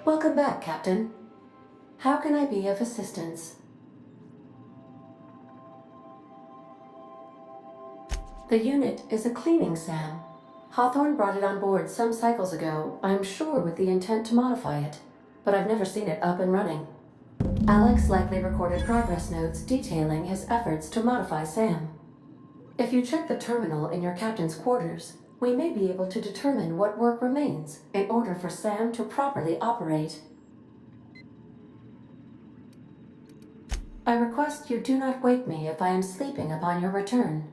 Welcome back, Captain. How can I be of assistance? The unit is a cleaning SAM. Hawthorne brought it on board some cycles ago, I'm sure with the intent to modify it, but I've never seen it up and running. Alex likely recorded progress notes detailing his efforts to modify SAM. If you check the terminal in your captain's quarters, we may be able to determine what work remains in order for SAM to properly operate. I request you do not wake me if I am sleeping upon your return.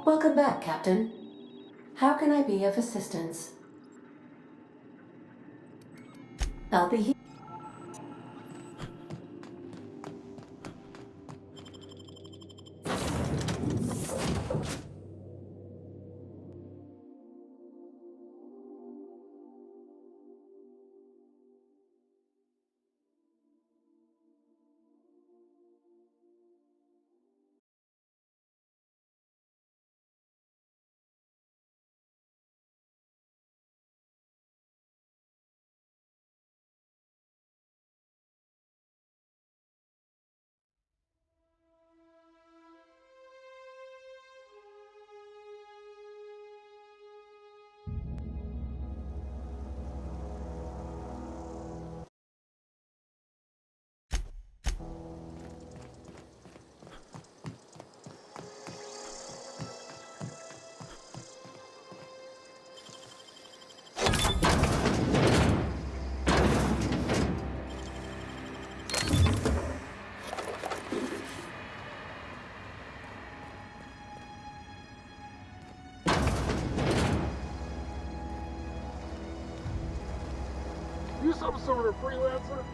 Welcome back, Captain. How can I be of assistance? I'll be here. You some sort of freelancer?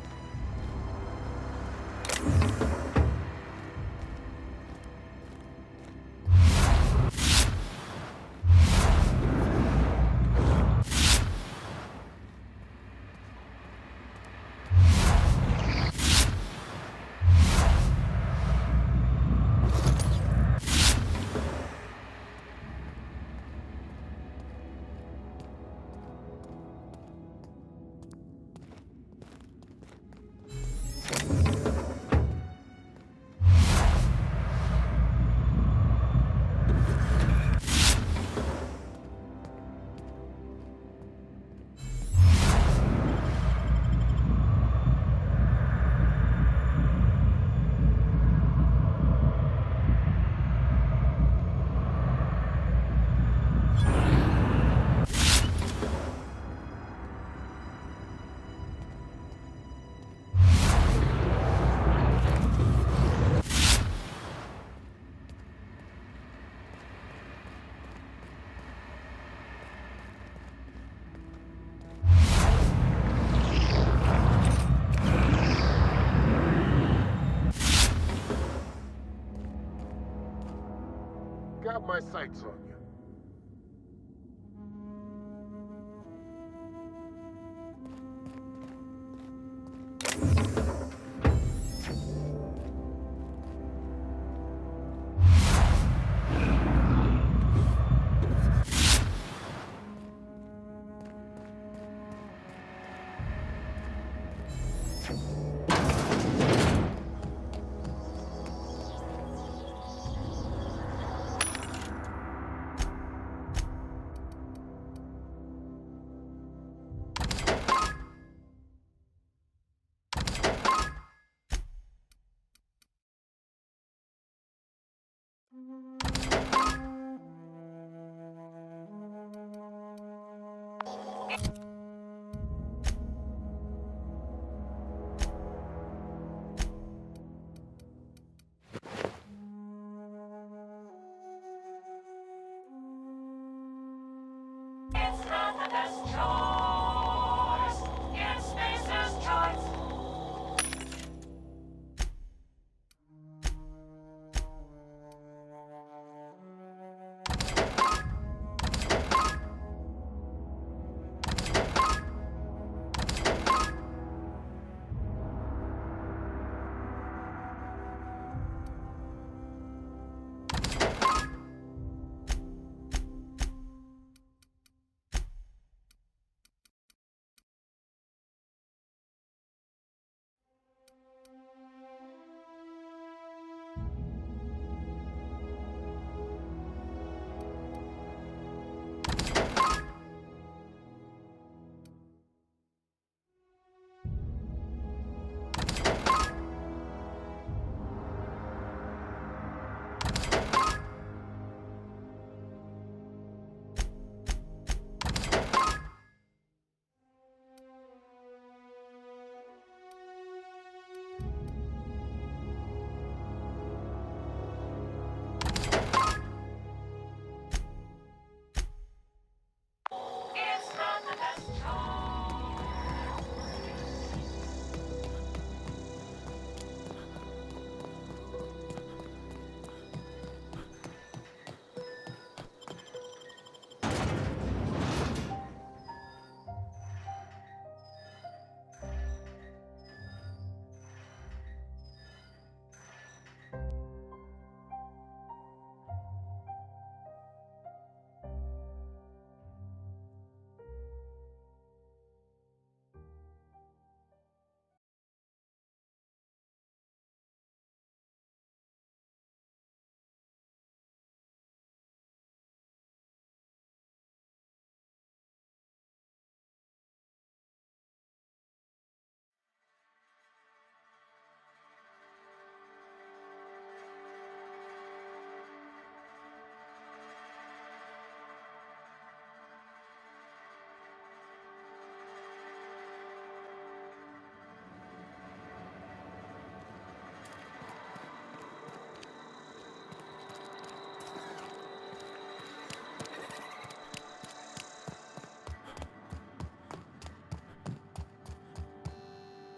Got my sights on you.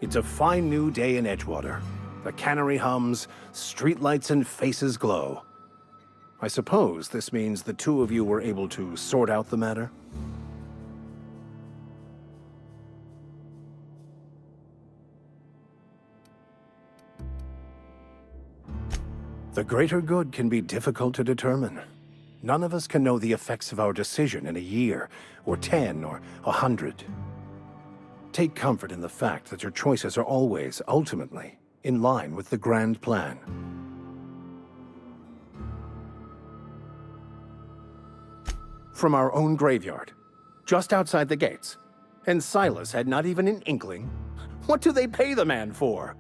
It's a fine new day in Edgewater. The cannery hums, streetlights and faces glow. I suppose this means the two of you were able to sort out the matter? The greater good can be difficult to determine. None of us can know the effects of our decision in a year, or 10, or 100. Take comfort in the fact that your choices are always, ultimately, in line with the grand plan. From our own graveyard, just outside the gates. And Silas had not even an inkling. What do they pay the man for?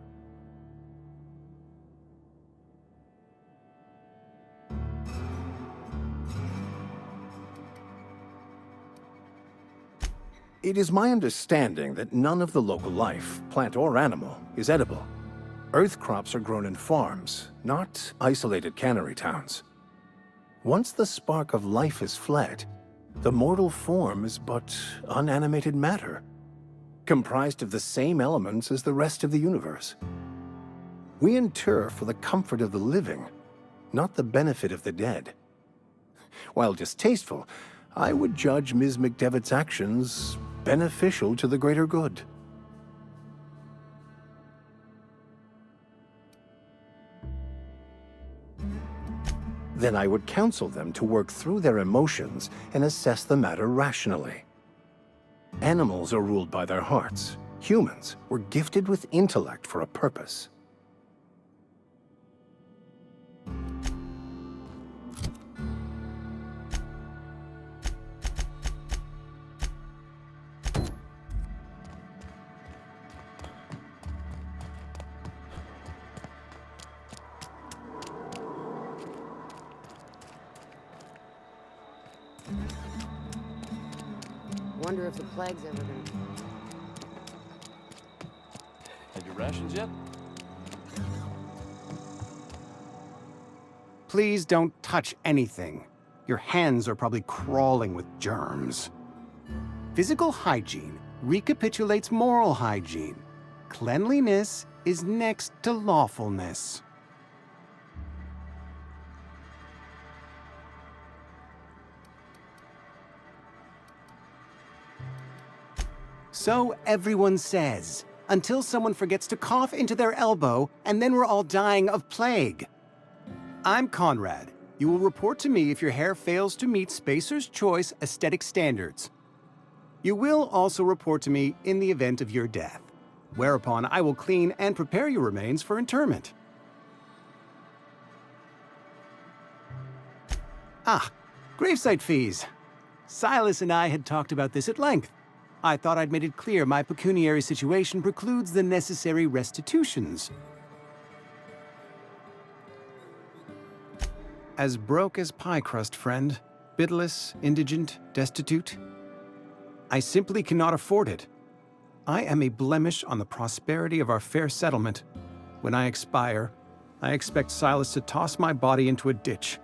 It is my understanding that none of the local life, plant or animal, is edible. Earth crops are grown in farms, not isolated cannery towns. Once the spark of life is fled, the mortal form is but unanimated matter, comprised of the same elements as the rest of the universe. We inter for the comfort of the living, not the benefit of the dead. While distasteful, I would judge Ms. McDevitt's actions beneficial to the greater good. Then I would counsel them to work through their emotions and assess the matter rationally. Animals are ruled by their hearts. Humans were gifted with intellect for a purpose. Wonder if the plague's ever gonna... Had your rations yet? Please don't touch anything. Your hands are probably crawling with germs. Physical hygiene recapitulates moral hygiene. Cleanliness is next to lawfulness. So everyone says, until someone forgets to cough into their elbow, and then we're all dying of plague. I'm Conrad. You will report to me if your hair fails to meet Spacer's Choice aesthetic standards. You will also report to me in the event of your death, whereupon I will clean and prepare your remains for interment. Gravesite fees. Silas and I had talked about this at length. I thought I'd made it clear my pecuniary situation precludes the necessary restitutions. As broke as pie crust, friend. Bidless, indigent, destitute. I simply cannot afford it. I am a blemish on the prosperity of our fair settlement. When I expire, I expect Silas to toss my body into a ditch.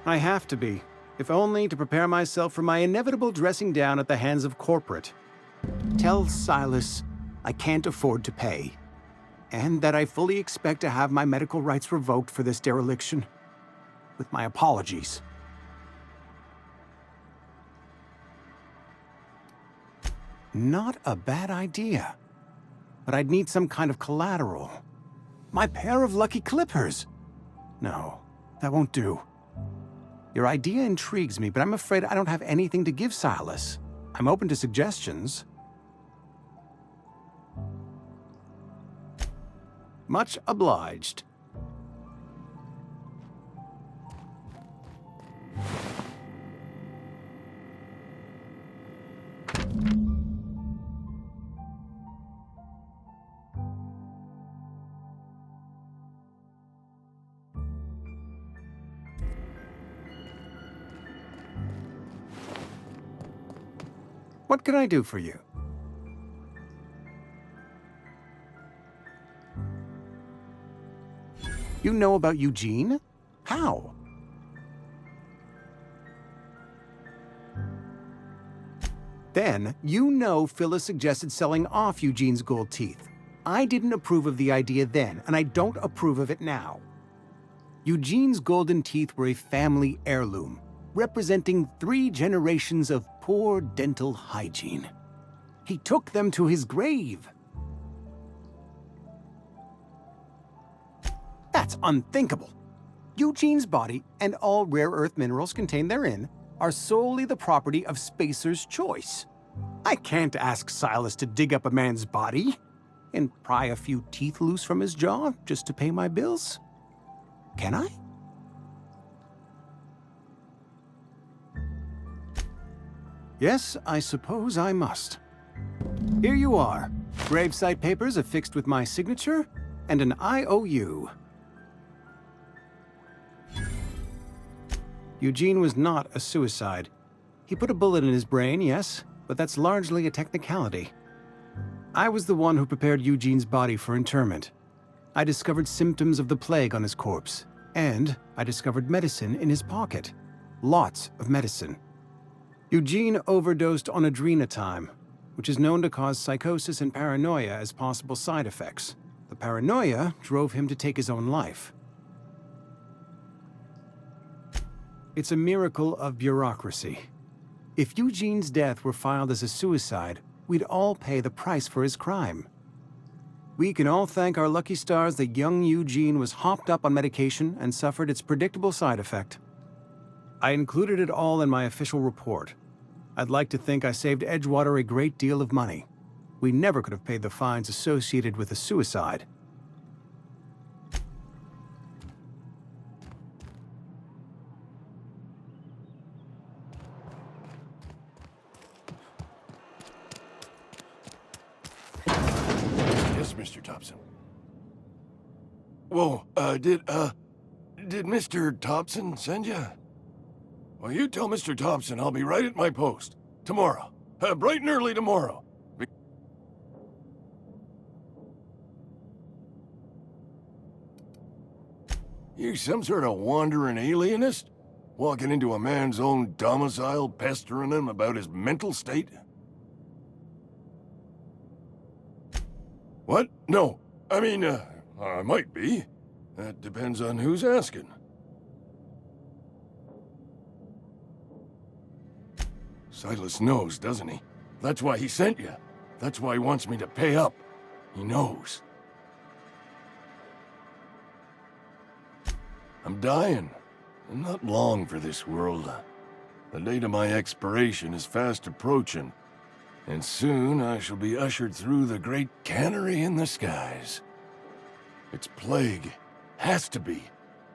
I have to be, if only to prepare myself for my inevitable dressing down at the hands of corporate. Tell Silas I can't afford to pay, and that I fully expect to have my medical rights revoked for this dereliction. With my apologies. Not a bad idea, but I'd need some kind of collateral. My pair of lucky clippers! No, that won't do. Your idea intrigues me, but I'm afraid I don't have anything to give Silas. I'm open to suggestions. Much obliged. What can I do for you? You know about Eugene? How? Then, you know Phyllis suggested selling off Eugene's gold teeth. I didn't approve of the idea then, and I don't approve of it now. Eugene's golden teeth were a family heirloom, representing 3 generations of poor dental hygiene. He took them to his grave. That's unthinkable. Eugene's body and all rare earth minerals contained therein are solely the property of Spacer's choice. I can't ask Silas to dig up a man's body and pry a few teeth loose from his jaw just to pay my bills. Can I? Yes, I suppose I must. Here you are. Gravesite papers affixed with my signature and an IOU. Eugene was not a suicide. He put a bullet in his brain, yes, but that's largely a technicality. I was the one who prepared Eugene's body for interment. I discovered symptoms of the plague on his corpse, and I discovered medicine in his pocket. Lots of medicine. Eugene overdosed on adrenatime, which is known to cause psychosis and paranoia as possible side effects. The paranoia drove him to take his own life. It's a miracle of bureaucracy. If Eugene's death were filed as a suicide, we'd all pay the price for his crime. We can all thank our lucky stars that young Eugene was hopped up on medication and suffered its predictable side effect. I included it all in my official report. I'd like to think I saved Edgewater a great deal of money. We never could have paid the fines associated with a suicide. Yes, Mr. Thompson. Whoa, did Mr. Thompson send you? Well, you tell Mr. Thompson I'll be right at my post. Tomorrow. Bright and early tomorrow. You some sort of wandering alienist? Walking into a man's own domicile, pestering him about his mental state? What? No. I mean, I might be. That depends on who's asking. Silas knows, doesn't he? That's why he sent you. That's why he wants me to pay up. He knows. I'm dying. And not long for this world. The date of my expiration is fast approaching. And soon I shall be ushered through the great cannery in the skies. It's plague. Has to be.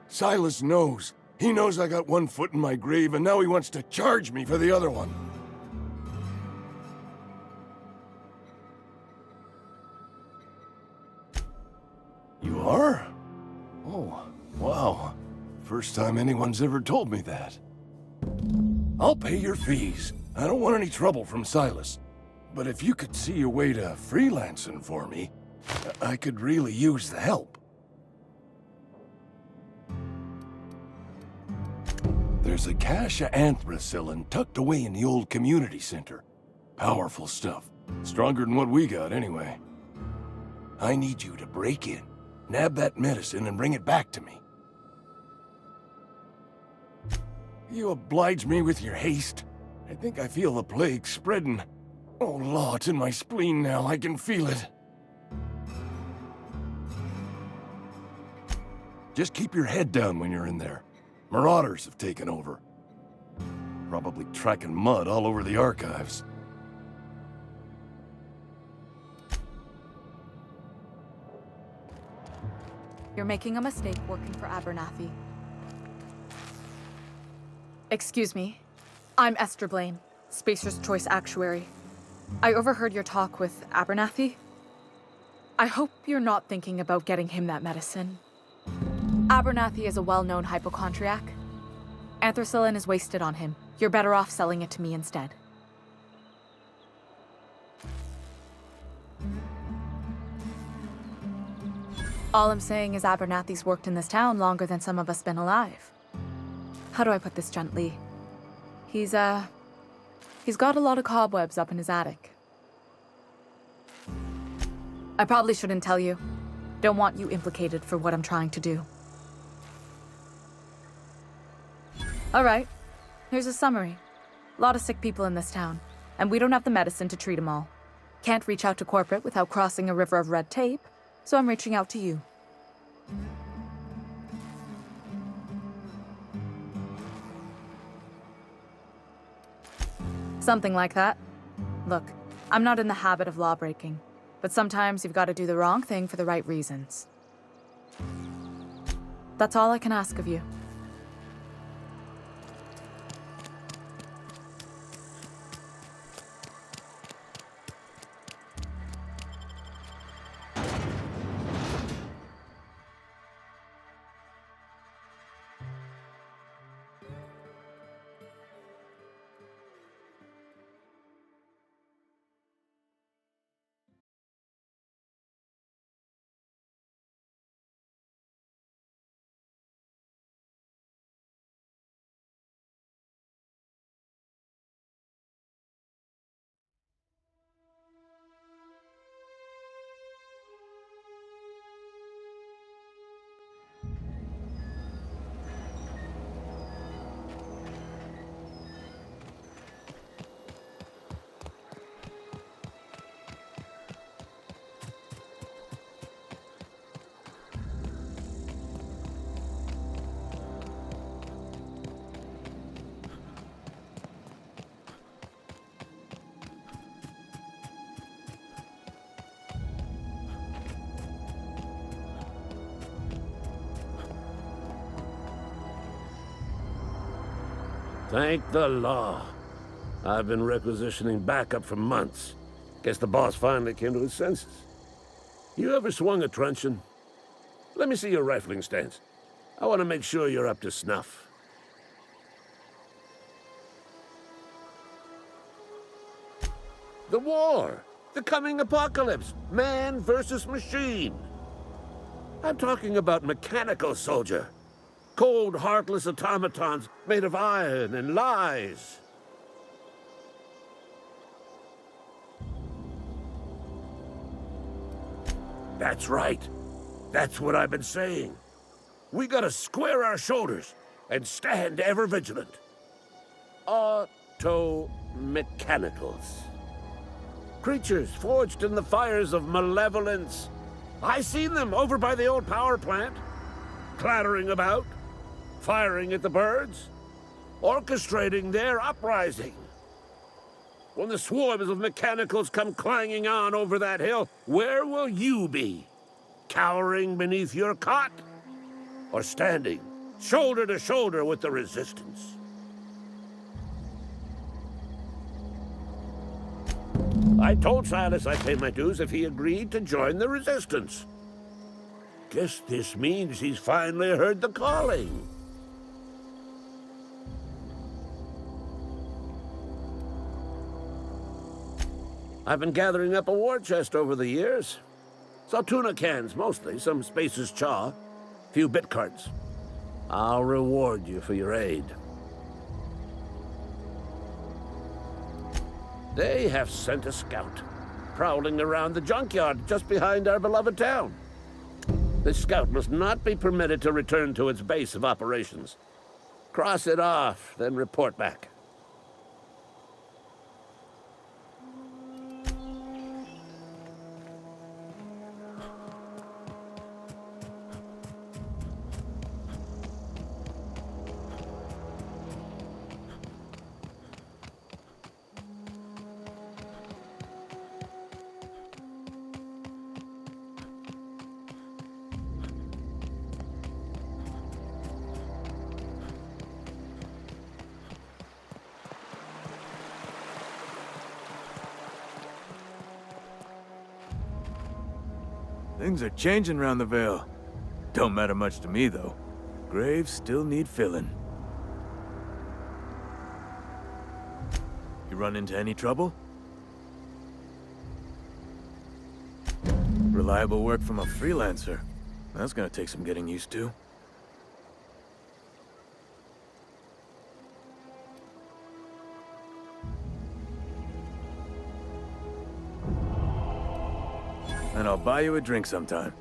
Silas knows. He knows I got one foot in my grave, and now he wants to charge me for the other one. You are? Oh, wow. First time anyone's ever told me that. I'll pay your fees. I don't want any trouble from Silas. But if you could see a way to freelancing for me, I could really use the help. There's a cache of anthracillin tucked away in the old community center. Powerful stuff. Stronger than what we got, anyway. I need you to break in, nab that medicine, and bring it back to me. You oblige me with your haste. I think I feel the plague spreading. Oh, Law, it's in my spleen now. I can feel it. Just keep your head down when you're in there. Marauders have taken over. Probably tracking mud all over the archives. You're making a mistake working for Abernathy. Excuse me. I'm Esther Blaine, Spacer's Choice Actuary. I overheard your talk with Abernathy. I hope you're not thinking about getting him that medicine. Abernathy is a well-known hypochondriac. Anthracillin is wasted on him. You're better off selling it to me instead. All I'm saying is Abernathy's worked in this town longer than some of us been alive. How do I put this gently? He's, He's got a lot of cobwebs up in his attic. I probably shouldn't tell you. Don't want you implicated for what I'm trying to do. All right, here's a summary. A lot of sick people in this town, and we don't have the medicine to treat them all. Can't reach out to corporate without crossing a river of red tape, so I'm reaching out to you. Something like that. Look, I'm not in the habit of law breaking, but sometimes you've got to do the wrong thing for the right reasons. That's all I can ask of you. Thank the law. I've been requisitioning backup for months. Guess the boss finally came to his senses. You ever swung a truncheon? Let me see your rifling stance. I want to make sure you're up to snuff. The war! The coming apocalypse! Man versus machine! I'm talking about mechanical soldier. Cold, heartless automatons made of iron and lies. That's right. That's what I've been saying. We gotta square our shoulders and stand ever vigilant. Auto-mechanicals. Creatures forged in the fires of malevolence. I seen them over by the old power plant, clattering about, firing at the birds, orchestrating their uprising. When the swarms of mechanicals come clanging on over that hill, where will you be? Cowering beneath your cot? Or standing, shoulder to shoulder with the resistance? I told Silas I'd pay my dues if he agreed to join the resistance. Guess this means he's finally heard the calling. I've been gathering up a war chest over the years. Saw tuna cans, mostly, some Spacer's chaw, few bit cards. I'll reward you for your aid. They have sent a scout, prowling around the junkyard just behind our beloved town. This scout must not be permitted to return to its base of operations. Cross it off, then report back. Things are changing round the Vale. Don't matter much to me, though. Graves still need filling. You run into any trouble? Reliable work from a freelancer. That's gonna take some getting used to. and I'll buy you a drink sometime.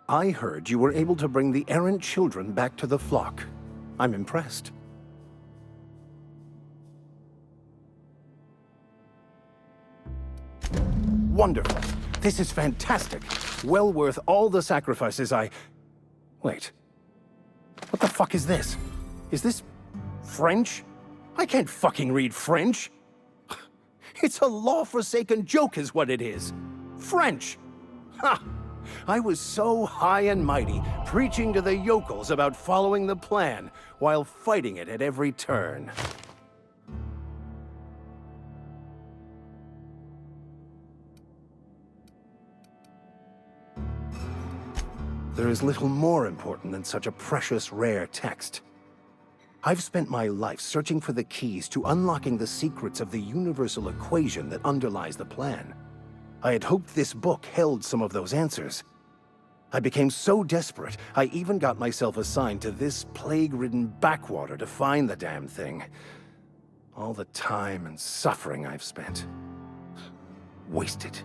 I heard you were able to bring the errant children back to the flock. I'm impressed. Wonderful. This is fantastic. Well worth all the sacrifices I... Wait. What the fuck is this? Is this... French? I can't fucking read French. It's a law-forsaken joke is what it is. French! Ha! I was so high and mighty, preaching to the yokels about following the plan, while fighting it at every turn. There is little more important than such a precious, rare text. I've spent my life searching for the keys to unlocking the secrets of the universal equation that underlies the plan. I had hoped this book held some of those answers. I became so desperate, I even got myself assigned to this plague-ridden backwater to find the damn thing. All the time and suffering I've spent. Wasted.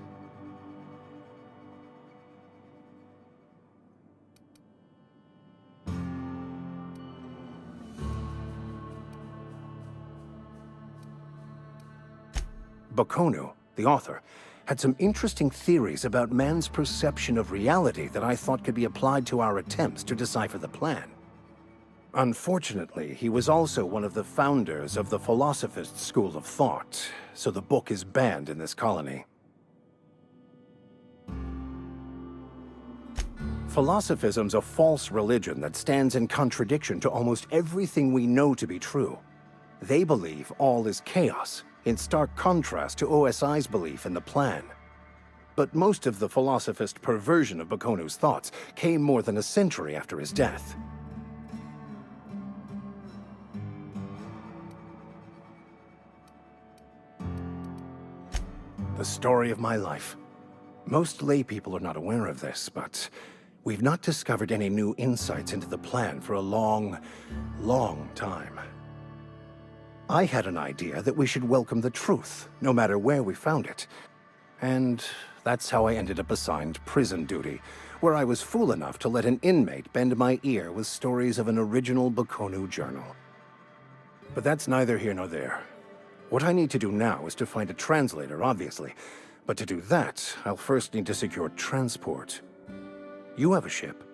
Bakonu, the author, had some interesting theories about man's perception of reality that I thought could be applied to our attempts to decipher the plan. Unfortunately, he was also one of the founders of the Philosophist school of thought, so the book is banned in this colony. Philosophism's a false religion that stands in contradiction to almost everything we know to be true. They believe all is chaos, in stark contrast to OSI's belief in the plan. But most of the philosophist perversion of Bakonu's thoughts came more than a century after his death. The story of my life. Most laypeople are not aware of this, but we've not discovered any new insights into the plan for a long, long time. I had an idea that we should welcome the truth, no matter where we found it. And that's how I ended up assigned prison duty, where I was fool enough to let an inmate bend my ear with stories of an original Bakonu journal. But that's neither here nor there. What I need to do now is to find a translator, obviously. But to do that, I'll first need to secure transport. You have a ship.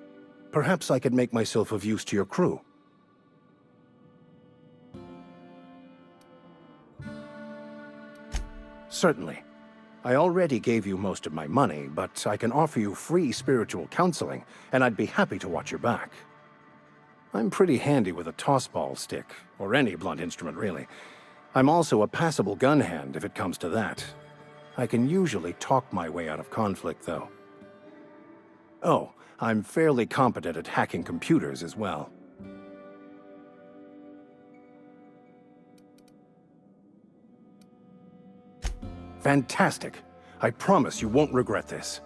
Perhaps I could make myself of use to your crew. Certainly. I already gave you most of my money, but I can offer you free spiritual counseling, and I'd be happy to watch your back. I'm pretty handy with a tossball stick, or any blunt instrument, really. I'm also a passable gun hand, if it comes to that. I can usually talk my way out of conflict, though. Oh, I'm fairly competent at hacking computers as well. Fantastic. I promise you won't regret this.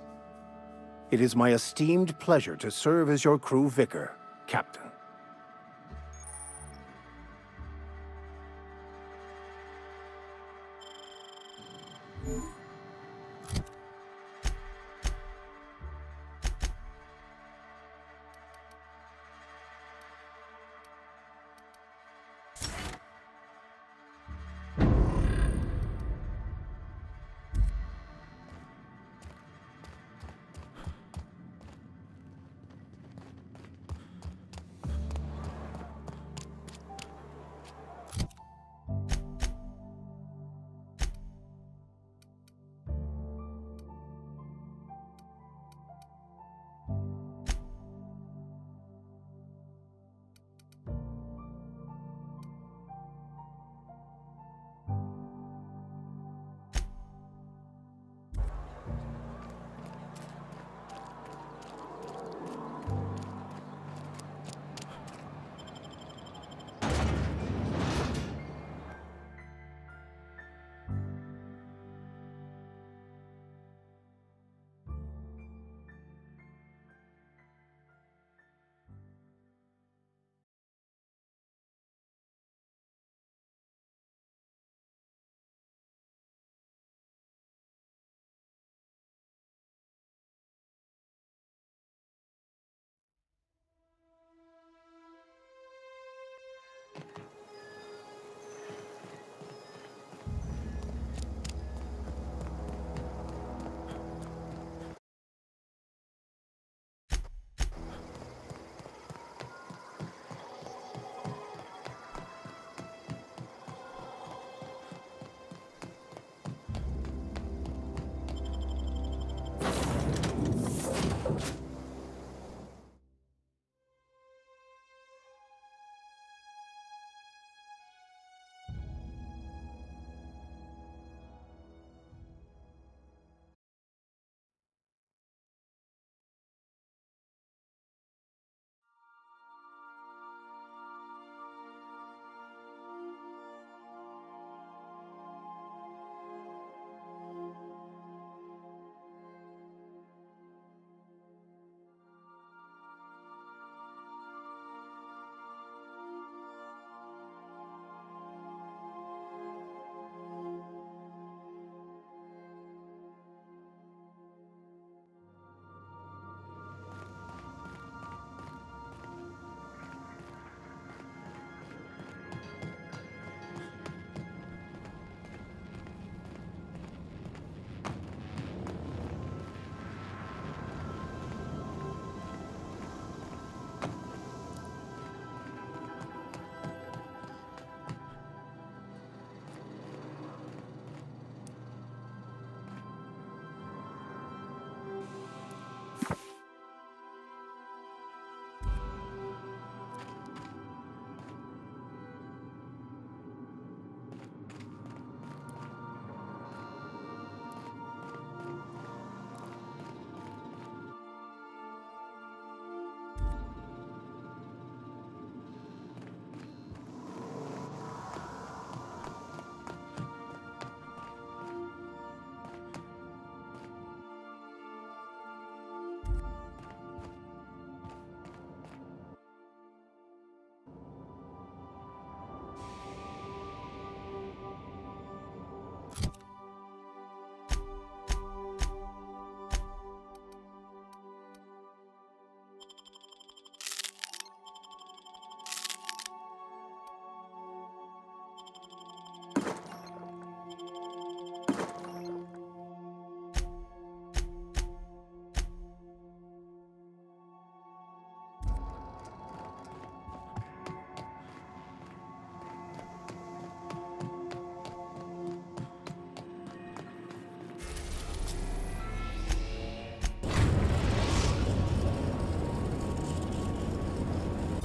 It is my esteemed pleasure to serve as your crew vicar, Captain.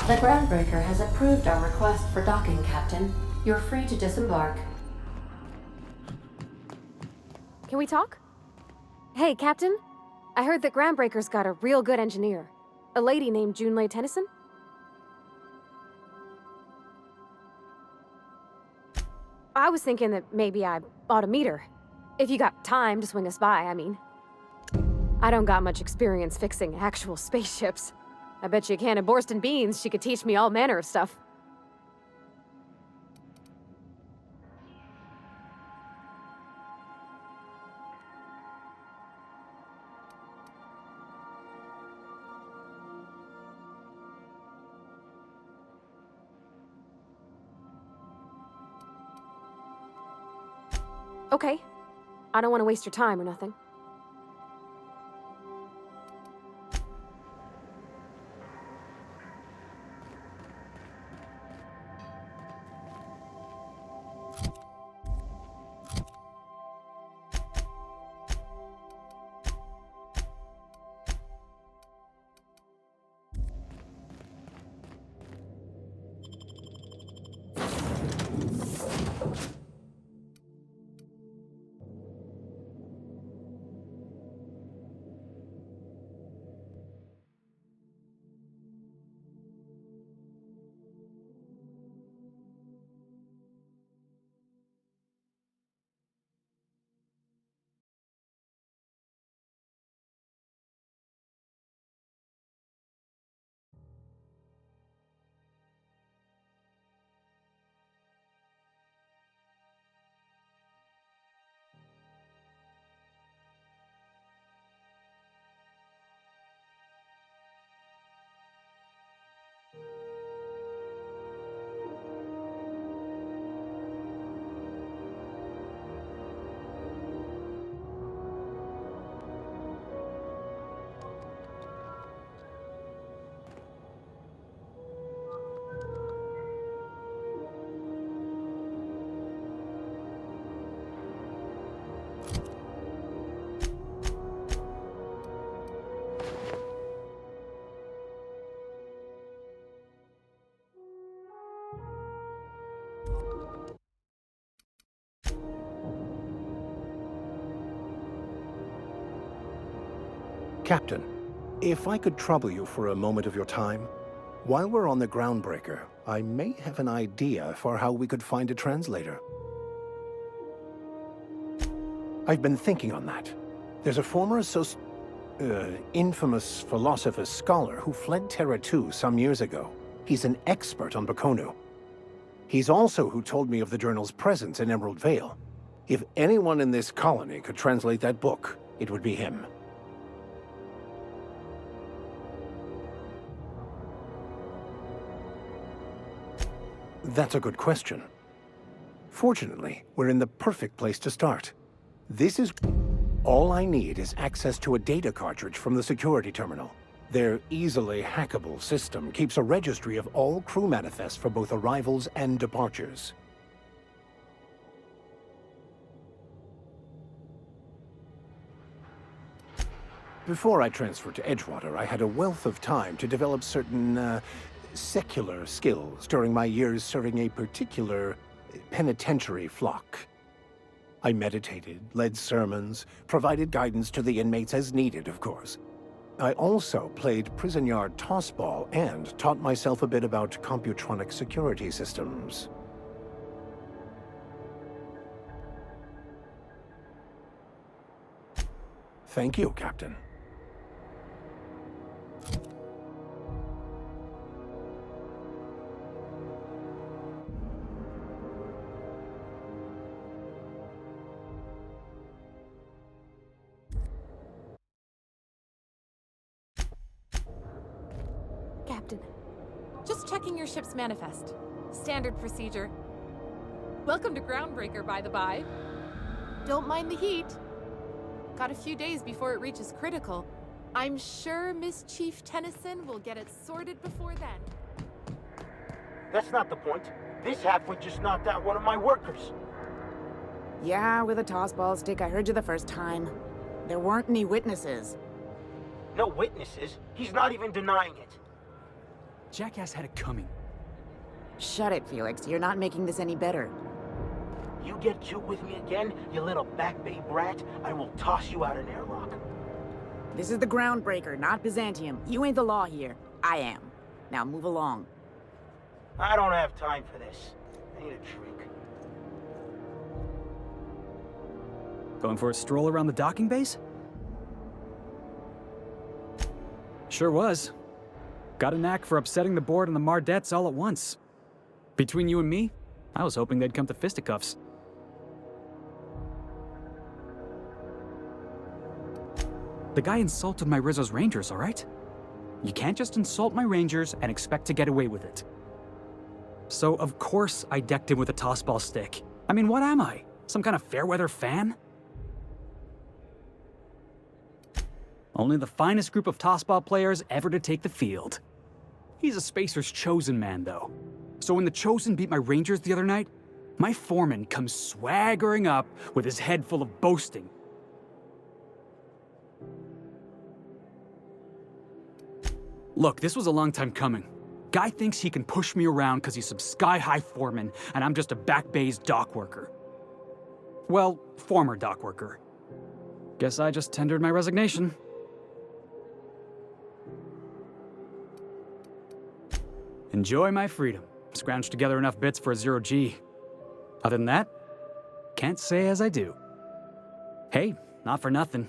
The groundbreaker has approved our request for docking, Captain. You're free to disembark. Can we talk? Hey, Captain. I heard that Groundbreaker's got a real good engineer. A lady named Junlei Tennyson? I was thinking that maybe I ought to meet her. If you got time to swing us by, I mean. I don't got much experience fixing actual spaceships. I bet you a can of Borston beans she could teach me all manner of stuff. Okay. I don't want to waste your time or nothing. Captain, if I could trouble you for a moment of your time, while we're on the groundbreaker, I may have an idea for how we could find a translator. I've been thinking on that. There's a former infamous philosopher scholar who fled Terra 2 some years ago. He's an expert on Bakonu. He's also who told me of the journal's presence in Emerald Vale. If anyone in this colony could translate that book, it would be him. That's a good question. Fortunately, we're in the perfect place to start. All I need is access to a data cartridge from the security terminal. Their easily hackable system keeps a registry of all crew manifests for both arrivals and departures. Before I transferred to Edgewater, I had a wealth of time to develop certain, secular skills during my years serving a particular penitentiary flock. I meditated, led sermons, provided guidance to the inmates as needed, of course. I also played prison yard tossball and taught myself a bit about computronic security systems. Thank you, Captain. Captain, just checking your ship's manifest. Standard procedure. Welcome to Groundbreaker, by the by. Don't mind the heat. Got a few days before it reaches critical. I'm sure Miss Chief Tennyson will get it sorted before then. That's not the point. This halfwit just knocked out one of my workers. Yeah, with a tossball stick, I heard you the first time. There weren't any witnesses. No witnesses? He's not even denying it. Jackass had it coming. Shut it, Felix. You're not making this any better. You get cute with me again, you little back bay brat, I will toss you out an airlock. This is the Groundbreaker, not Byzantium. You ain't the law here. I am. Now move along. I don't have time for this. I need a drink. Going for a stroll around the docking base? Sure was. Got a knack for upsetting the board and the Mardettes all at once. Between you and me, I was hoping they'd come to fisticuffs. The guy insulted my Rizzo's Rangers, all right? You can't just insult my Rangers and expect to get away with it. So, of course, I decked him with a tossball stick. I mean, what am I? Some kind of fair-weather fan? Only the finest group of tossball players ever to take the field. He's a Spacer's chosen man, though. So when the Chosen beat my Rangers the other night, my foreman comes swaggering up with his head full of boasting. Look, this was a long time coming. Guy thinks he can push me around because he's some sky-high foreman, and I'm just a back bay's dock worker. Well, former dock worker. Guess I just tendered my resignation. Enjoy my freedom. Scrounged together enough bits for a 0G. Other than that, can't say as I do. Hey, not for nothing,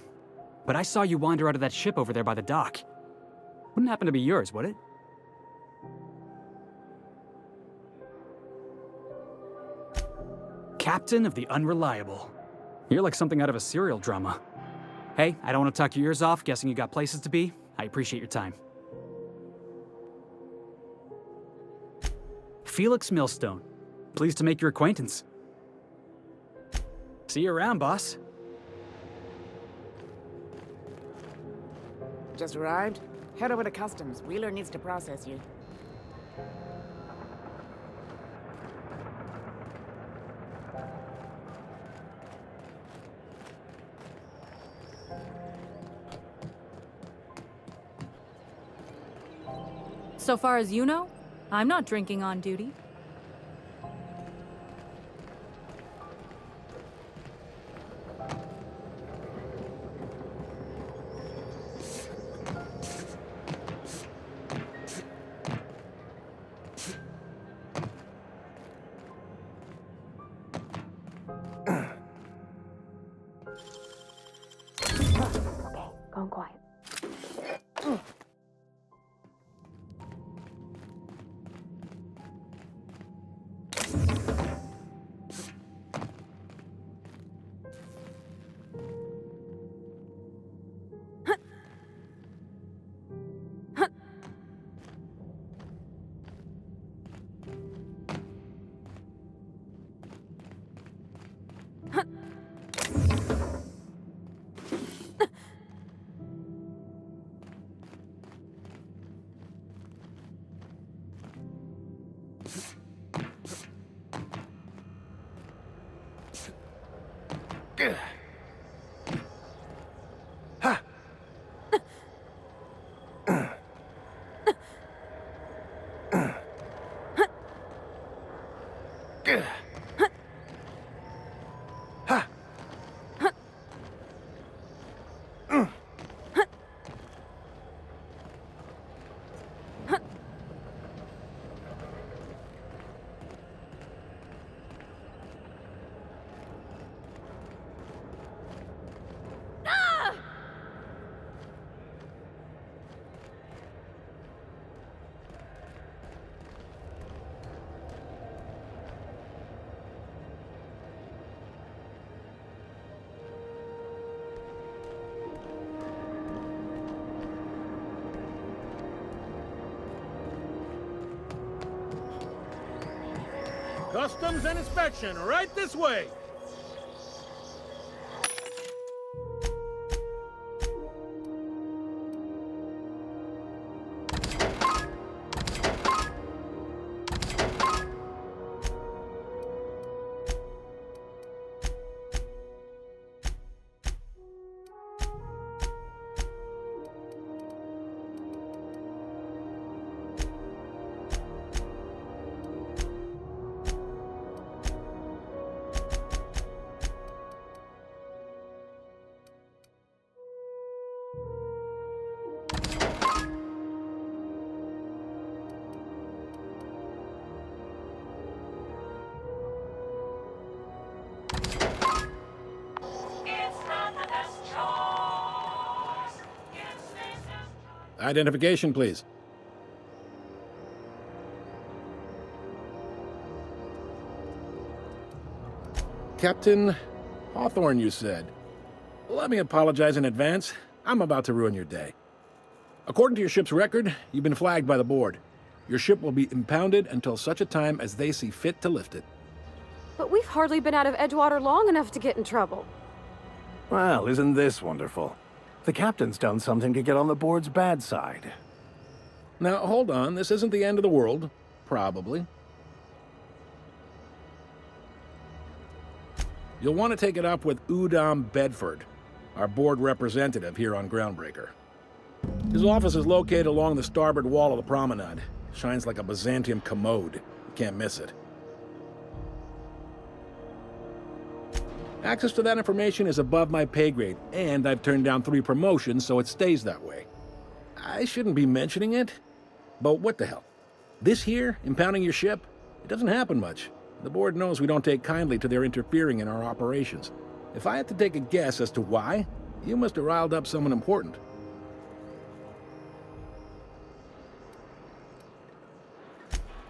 but I saw you wander out of that ship over there by the dock. Wouldn't happen to be yours, would it? Captain of the Unreliable. You're like something out of a serial drama. Hey, I don't want to talk your ears off, guessing you got places to be. I appreciate your time. Felix Millstone. Pleased to make your acquaintance. See you around, boss. Just arrived? Head over to customs. Wheeler needs to process you. So far as you know, I'm not drinking on duty. Gone quiet. Customs and inspection, right this way. Identification, please. Captain Hawthorne, you said. Let me apologize in advance. I'm about to ruin your day. According to your ship's record, you've been flagged by the board. Your ship will be impounded until such a time as they see fit to lift it. But we've hardly been out of Edgewater long enough to get in trouble. Well, isn't this wonderful? The captain's done something to get on the board's bad side. Now, hold on. This isn't the end of the world. Probably. You'll want to take it up with Udom Bedford, our board representative here on Groundbreaker. His office is located along the starboard wall of the promenade. Shines like a Byzantium commode. You can't miss it. Access to that information is above my pay grade, and I've turned down 3 promotions, so it stays that way. I shouldn't be mentioning it, but what the hell? This here, impounding your ship, it doesn't happen much. The board knows we don't take kindly to their interfering in our operations. If I had to take a guess as to why, you must have riled up someone important.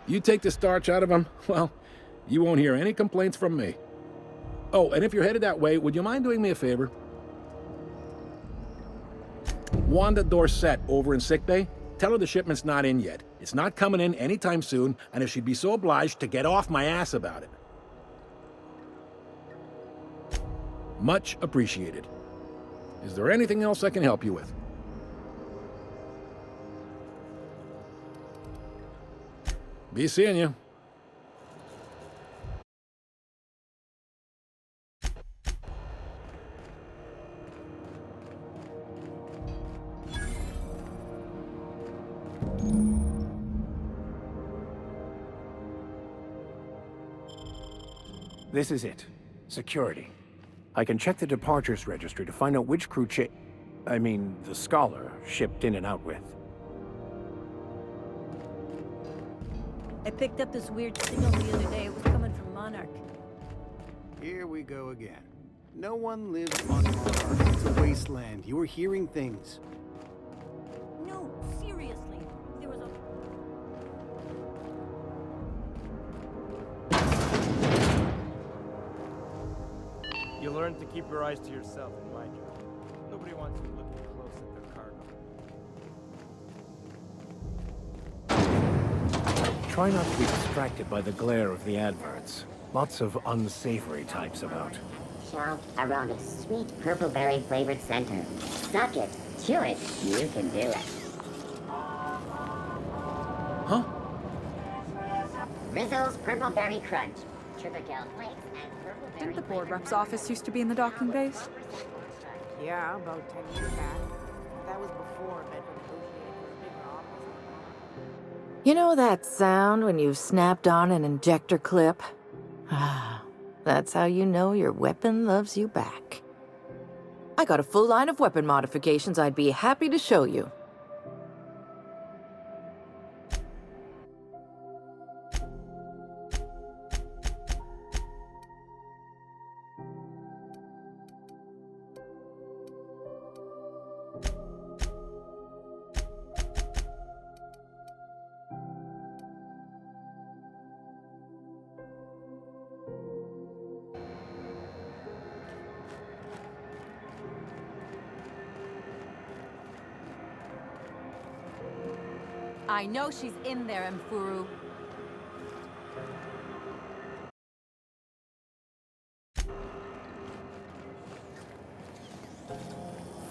You take the starch out of them, well, you won't hear any complaints from me. Oh, and if you're headed that way, would you mind doing me a favor? Wanda Dorset over in sickbay, tell her the shipment's not in yet. It's not coming in anytime soon, and if she'd be so obliged to get off my ass about it. Much appreciated. Is there anything else I can help you with? Be seeing you. This is it. Security. I can check the departures registry to find out which crew the Scholar shipped in and out with. I picked up this weird signal the other day. It was coming from Monarch. Here we go again. No one lives on Monarch. It's a wasteland. You were hearing things. No, seriously. There was a... You learn to keep your eyes to yourself and mind you. Nobody wants you looking close at their cargo. Try not to be distracted by the glare of the adverts. Lots of unsavory types about. Shout around a sweet purple berry flavored center. Suck it, chew it, you can do it. Huh? Rizzo's Purple Berry Crunch. Triple flakes and purple berry. Didn't the board rep's office used to be in the docking bays? Yeah, about 10 years back. That was before Bedford negotiated for a bigger office. You know that sound when you've snapped on an injector clip? Ah, that's how you know your weapon loves you back. I got a full line of weapon modifications I'd be happy to show you. I know she's in there, Mfuru.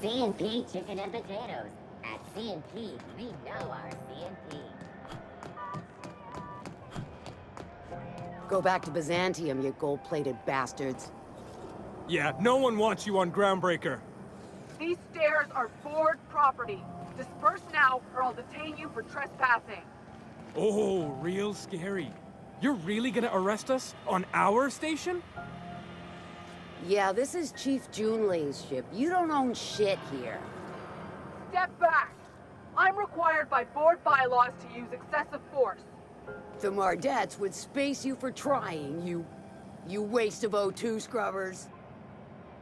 C&P chicken and potatoes. At C&P, we know our C&P. Go back to Byzantium, you gold-plated bastards. Yeah, no one wants you on Groundbreaker. These stairs are board property. Disperse now, or I'll detain you for trespassing. Oh, real scary. You're really gonna arrest us on our station? Yeah, this is Chief Junlei's ship. You don't own shit here. Step back. I'm required by board bylaws to use excessive force. The Mardettes would space you for trying, you waste of O2 scrubbers.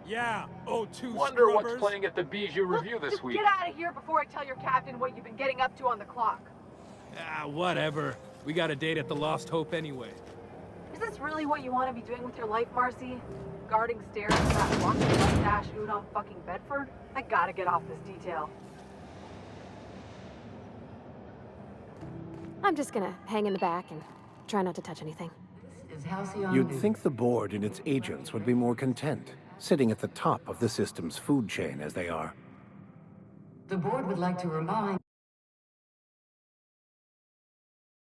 Yeah, O2 Wonder what's scrubbers. playing at the Bijou Review this week. Get out of here before I tell your captain what you've been getting up to on the clock. Ah, whatever. We got a date at the Lost Hope anyway. Is this really what you want to be doing with your life, Marcy? Guarding stairs with that walking mustache Udon fucking Bedford? I gotta get off this detail. I'm just gonna hang in the back and try not to touch anything. This is Halcyon. You'd think the board and its agents would be more content, sitting at the top of the system's food chain as they are. The board would like to remind...